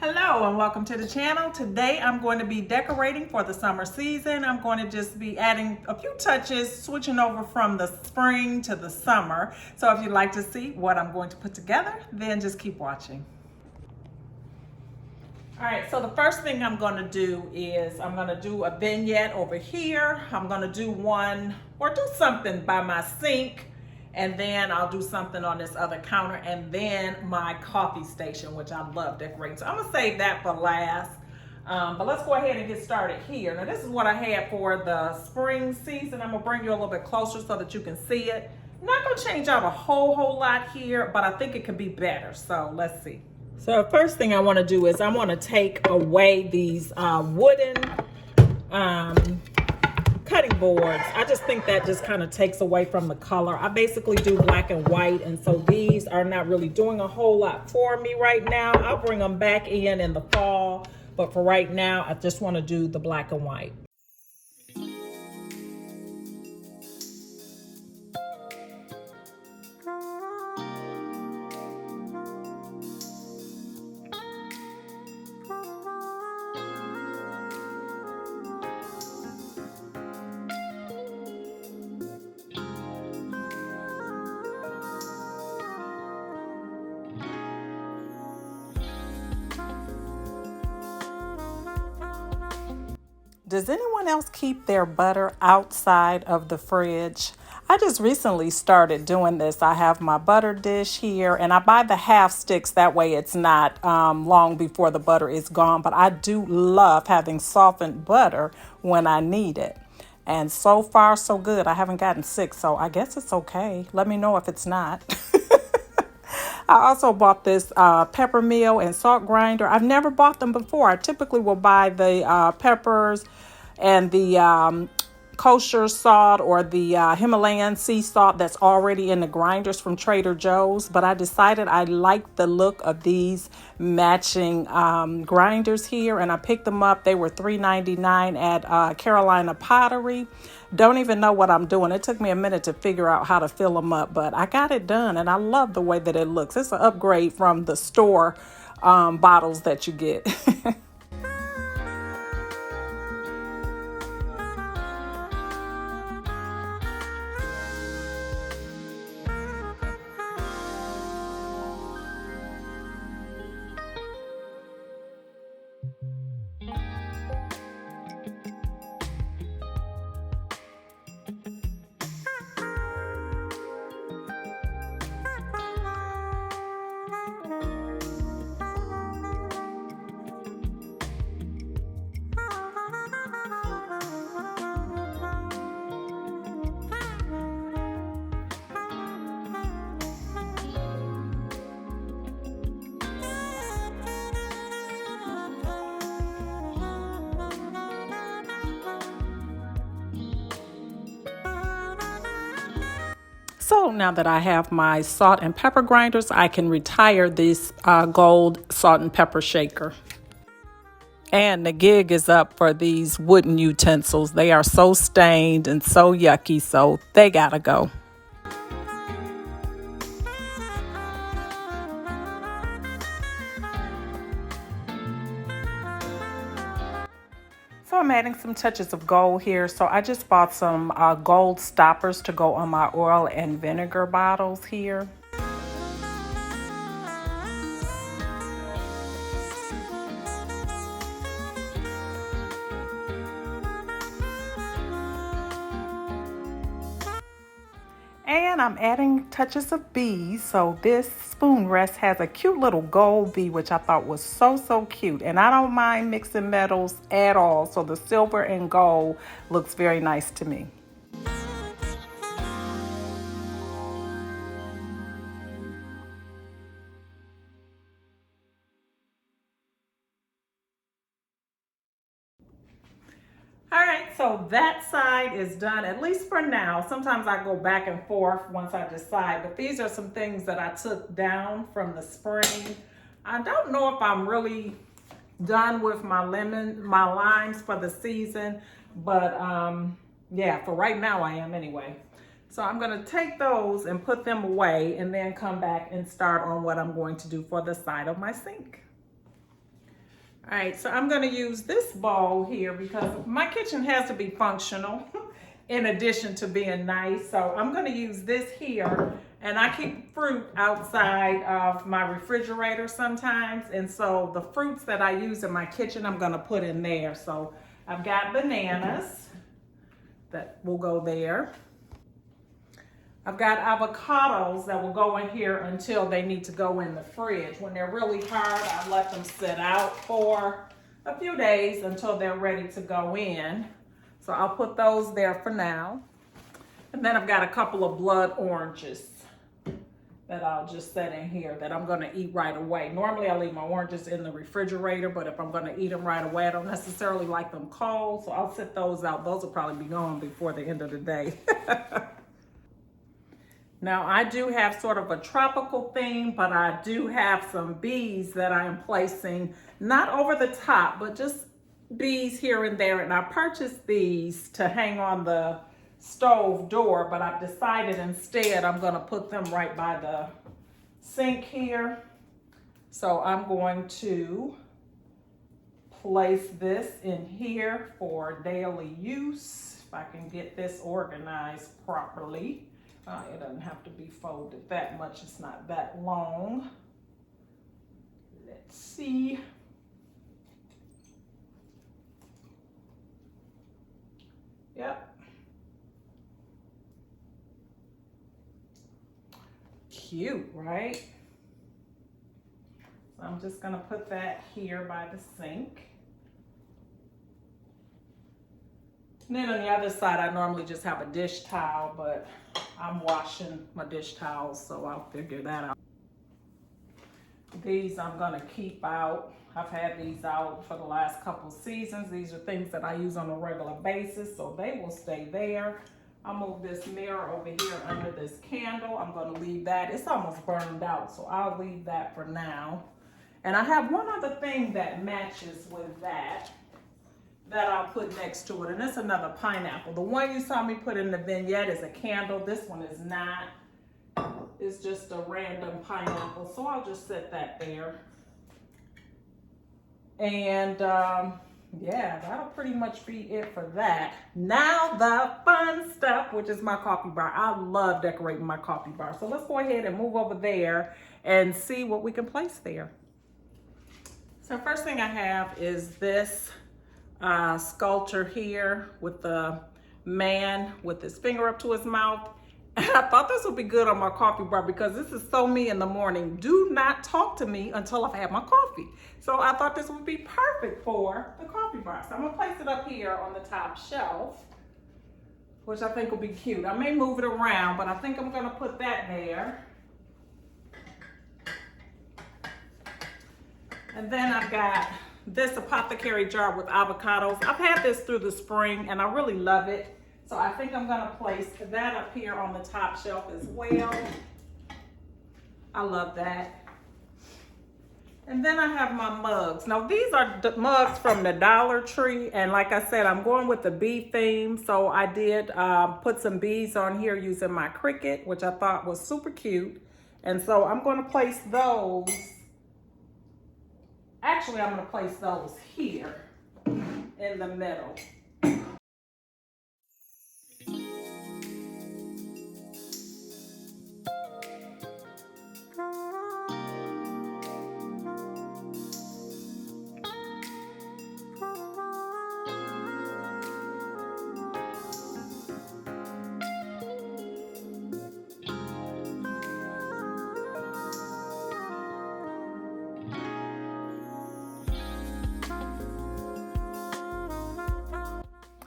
Hello and welcome to the channel. Today I'm going to be decorating for the summer season. I'm going to just be adding a few touches, switching over from the spring to the summer. So if you'd like to see what I'm going to put together, then just keep watching. All right, so the first thing I'm going to do is I'm going to do a vignette over here. I'm going to do one or do something by my sink. And then I'll do something on this other counter, and then my coffee station, which I love decorating. So I'm gonna save that for last. But let's go ahead and get started here. Now this is what I had for the spring season. I'm gonna bring you a little bit closer so that you can see it. I'm not gonna change out a whole lot here, but I think it could be better. So let's see. So the first thing I wanna do is I wanna take away these wooden cutting boards. I just think that just kind of takes away from the color. I basically do black and white, and so these are not really doing a whole lot for me right now. I'll bring them back in the fall, but for right now I just want to do the black and white. Does anyone else keep their butter outside of the fridge? I just recently started doing this. I have my butter dish here, and I buy the half sticks. That way it's not long before the butter is gone. But I do love having softened butter when I need it. And so far, so good. I haven't gotten sick, so I guess it's okay. Let me know if it's not. I also bought this pepper mill and salt grinder. I've never bought them before. I typically will buy the peppers and the kosher salt or the Himalayan sea salt that's already in the grinders from Trader Joe's. But I decided I liked the look of these matching grinders here, and I picked them up. They were $3.99 at Carolina Pottery. Don't even know what I'm doing. It took me a minute to figure out how to fill them up, but I got it done, and I love the way that it looks. It's an upgrade from the store bottles that you get. So now that I have my salt and pepper grinders, I can retire this gold salt and pepper shaker. And the gig is up for these wooden utensils. They are so stained and so yucky, so they gotta go. So I'm adding some touches of gold here. So I just bought some gold stoppers to go on my oil and vinegar bottles here. And I'm adding touches of bees. So this spoon rest has a cute little gold bee, which I thought was so cute. And I don't mind mixing metals at all. So the silver and gold looks very nice to me. All right, so that side is done, at least for now. Sometimes I go back and forth once I decide, but these are some things that I took down from the spring. I don't know if I'm really done with my limes for the season, but yeah, for right now I am anyway. So I'm gonna take those and put them away and then come back and start on what I'm going to do for the side of my sink. All right, so I'm gonna use this bowl here because my kitchen has to be functional in addition to being nice. So I'm gonna use this here, and I keep fruit outside of my refrigerator sometimes. And so the fruits that I use in my kitchen, I'm gonna put in there. So I've got bananas that will go there. I've got avocados that will go in here until they need to go in the fridge. When they're really hard, I let them sit out for a few days until they're ready to go in. So I'll put those there for now. And then I've got a couple of blood oranges that I'll just set in here that I'm gonna eat right away. Normally I leave my oranges in the refrigerator, but if I'm gonna eat them right away, I don't necessarily like them cold, so I'll set those out. Those will probably be gone before the end of the day. Now I do have sort of a tropical theme, but I do have some bees that I am placing, not over the top, but just bees here and there. And I purchased these to hang on the stove door, but I've decided instead I'm gonna put them right by the sink here. So I'm going to place this in here for daily use, if I can get this organized properly. It doesn't have to be folded that much. It's not that long. Let's see. Yep. Cute, right? So I'm just gonna put that here by the sink. And then on the other side, I normally just have a dish towel, but I'm washing my dish towels, so I'll figure that out. These I'm gonna keep out. I've had these out for the last couple seasons. These are things that I use on a regular basis, so they will stay there. I'll move this mirror over here under this candle. I'm gonna leave that. It's almost burned out, so I'll leave that for now. And I have one other thing that matches with that I'll put next to it, and it's another pineapple. The one you saw me put in the vignette is a candle. This one is not. It's just a random pineapple, so I'll just set that there. And yeah, that'll pretty much be it for that. Now the fun stuff, which is my coffee bar. I love decorating my coffee bar. So let's go ahead and move over there and see what we can place there. So first thing I have is this sculpture here with the man with his finger up to his mouth. And I thought this would be good on my coffee bar because this is so me in the morning. Do not talk to me until I've had my coffee. So I thought this would be perfect for the coffee bar. So I'm gonna place it up here on the top shelf, which I think will be cute. I may move it around, but I think I'm gonna put that there. And then I've got this apothecary jar with avocados. I've had this through the spring and I really love it. So I think I'm gonna place that up here on the top shelf as well. I love that. And then I have my mugs. Now these are mugs from the Dollar Tree. And like I said, I'm going with the bee theme. So I did put some bees on here using my Cricut, which I thought was super cute. And so I'm gonna place those. Actually, I'm gonna place those here in the middle.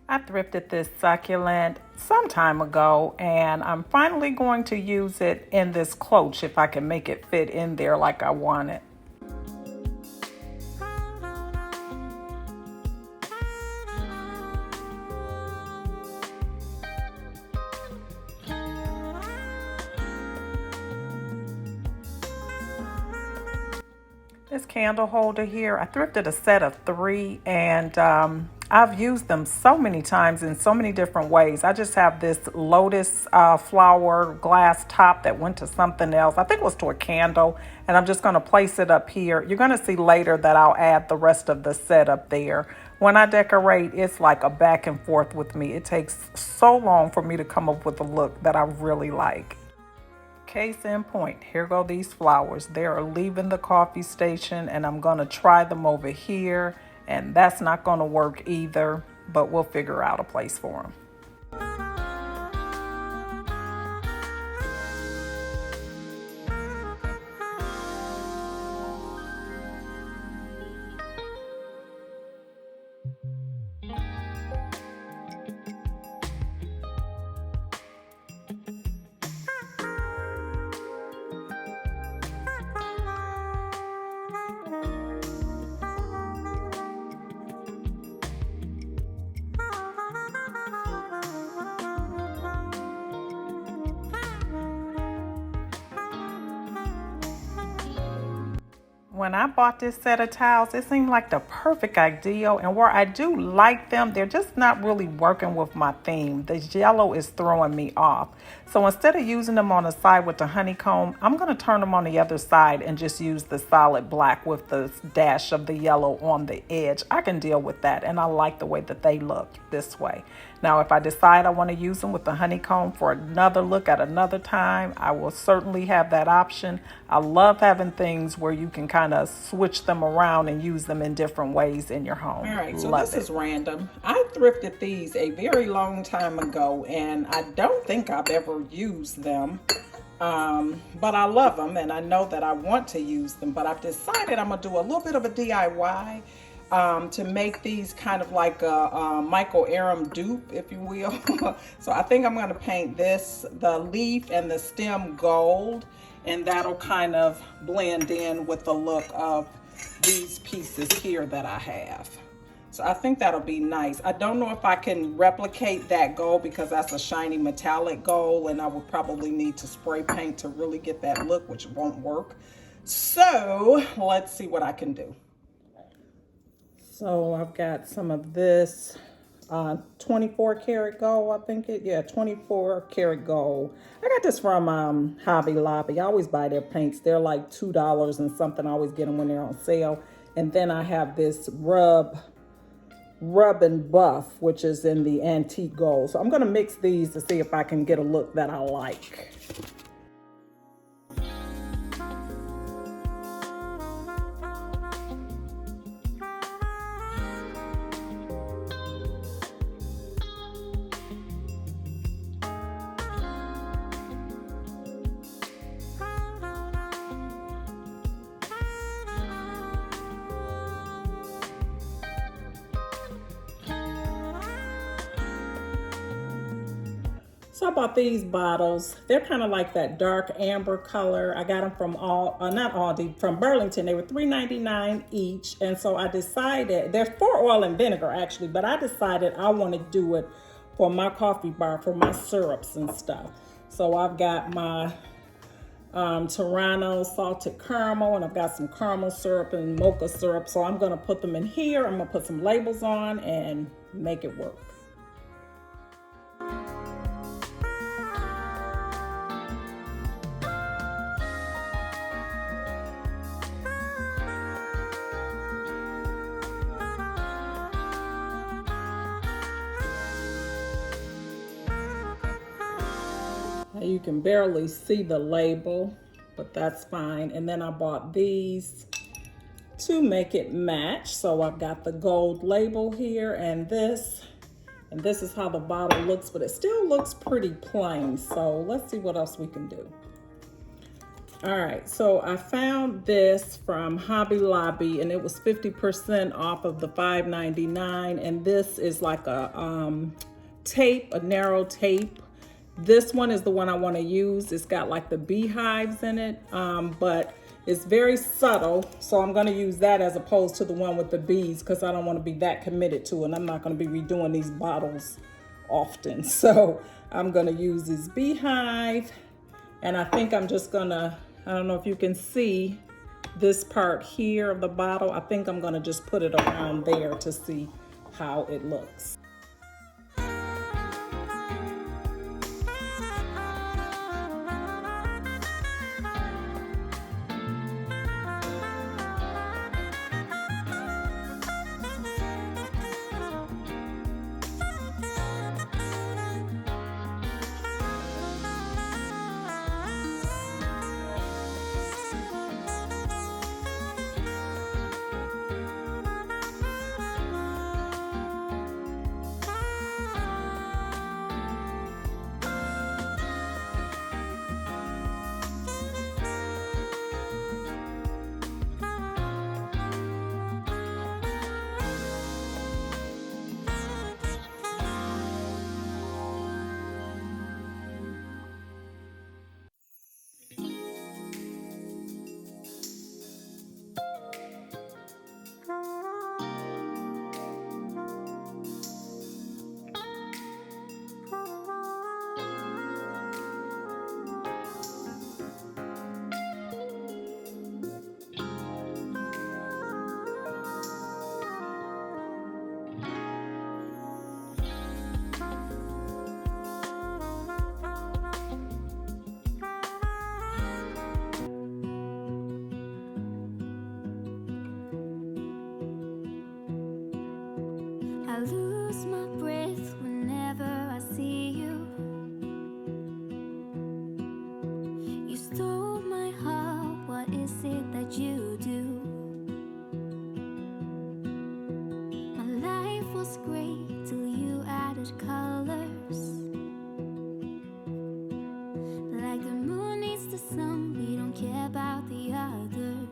I thrifted this succulent some time ago, and I'm finally going to use it in this cloche if I can make it fit in there like I want it. This candle holder here, I thrifted a set of 3, and I've used them so many times in so many different ways. I just have this lotus flower glass top that went to something else. I think it was to a candle, and I'm just going to place it up here. You're going to see later that I'll add the rest of the set up there. When I decorate, it's like a back and forth with me. It takes so long for me to come up with a look that I really like. Case in point, here go these flowers. They are leaving the coffee station, and I'm going to try them over here, and that's not going to work either, but we'll figure out a place for them. When I bought this set of towels, it seemed like the perfect idea. And where I do like them, they're just not really working with my theme. The yellow is throwing me off. So instead of using them on the side with the honeycomb, I'm going to turn them on the other side and just use the solid black with the dash of the yellow on the edge. I can deal with that, and I like the way that they look this way. Now, if I decide I want to use them with the honeycomb for another look at another time, I will certainly have that option. I love having things where you can kind of switch them around and use them in different ways in your home. All right, so this is random. I thrifted these a very long time ago, and I don't think I've ever used them. But I love them, and I know that I want to use them, but I've decided I'm going to do a little bit of a DIY. To make these kind of like a Michael Aram dupe, if you will. So I think I'm going to paint this, the leaf and the stem gold, and that'll kind of blend in with the look of these pieces here that I have. So I think that'll be nice. I don't know if I can replicate that gold because that's a shiny metallic gold, and I would probably need to spray paint to really get that look, which won't work. So let's see what I can do. So I've got some of this 24 karat gold, I think 24 karat gold. I got this from Hobby Lobby. I always buy their paints. They're like $2 and something. I always get them when they're on sale. And then I have this rub and buff, which is in the antique gold. So I'm going to mix these to see if I can get a look that I like. So I bought these bottles. They're kind of like that dark amber color. I got them from not Aldi, from Burlington. They were $3.99 each. And so I decided, they're for oil and vinegar actually, but I decided I want to do it for my coffee bar, for my syrups and stuff. So I've got my Toronto salted caramel, and I've got some caramel syrup and mocha syrup. So I'm gonna put them in here. I'm gonna put some labels on and make it work. You can barely see the label, but that's fine. And then I bought these to make it match. So I've got the gold label here and this is how the bottle looks, but it still looks pretty plain. So let's see what else we can do. All right, so I found this from Hobby Lobby, and it was 50% off of the $5.99. And this is like a tape, a narrow tape. This one is the one I want to use. It's got like the beehives in it, but it's very subtle. So I'm going to use that as opposed to the one with the bees because I don't want to be that committed to it. And I'm not going to be redoing these bottles often. So I'm going to use this beehive. And I think I'm just going to, I don't know if you can see this part here of the bottle. I think I'm going to just put it around there to see how it looks. I lose my breath whenever I see you. You stole my heart, what is it that you do? My life was great till you added colors. Like the moon needs the sun, we don't care about the others.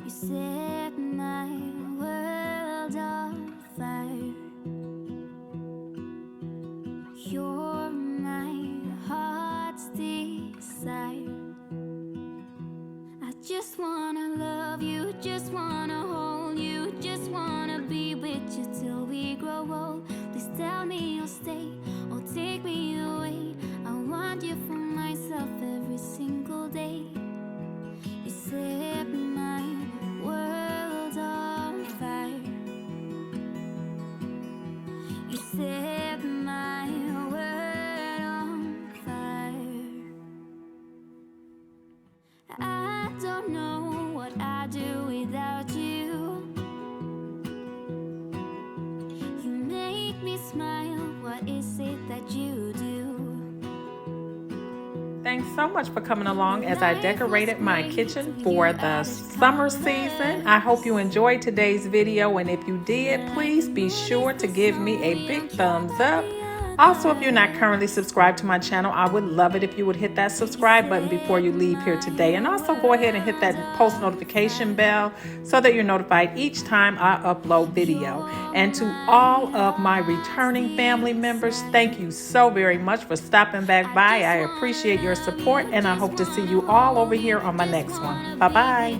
You set my world on fire. You're my heart's desire. I just wanna love you, just wanna hold you, just wanna be with you till we grow old. Please tell me you'll stay or take me away. I want you for myself every single day. You set my world on fire. You set my world on fire. I don't know what I'd do without you. You make me smile, what is it that you do? Thanks so much for coming along as I decorated my kitchen for the summer season. I hope you enjoyed today's video, and if you did, please be sure to give me a big thumbs up. Also, if you're not currently subscribed to my channel, I would love it if you would hit that subscribe button before you leave here today. And also go ahead and hit that post notification bell so that you're notified each time I upload video. And to all of my returning family members, thank you so very much for stopping back by. I appreciate your support, and I hope to see you all over here on my next one. Bye-bye.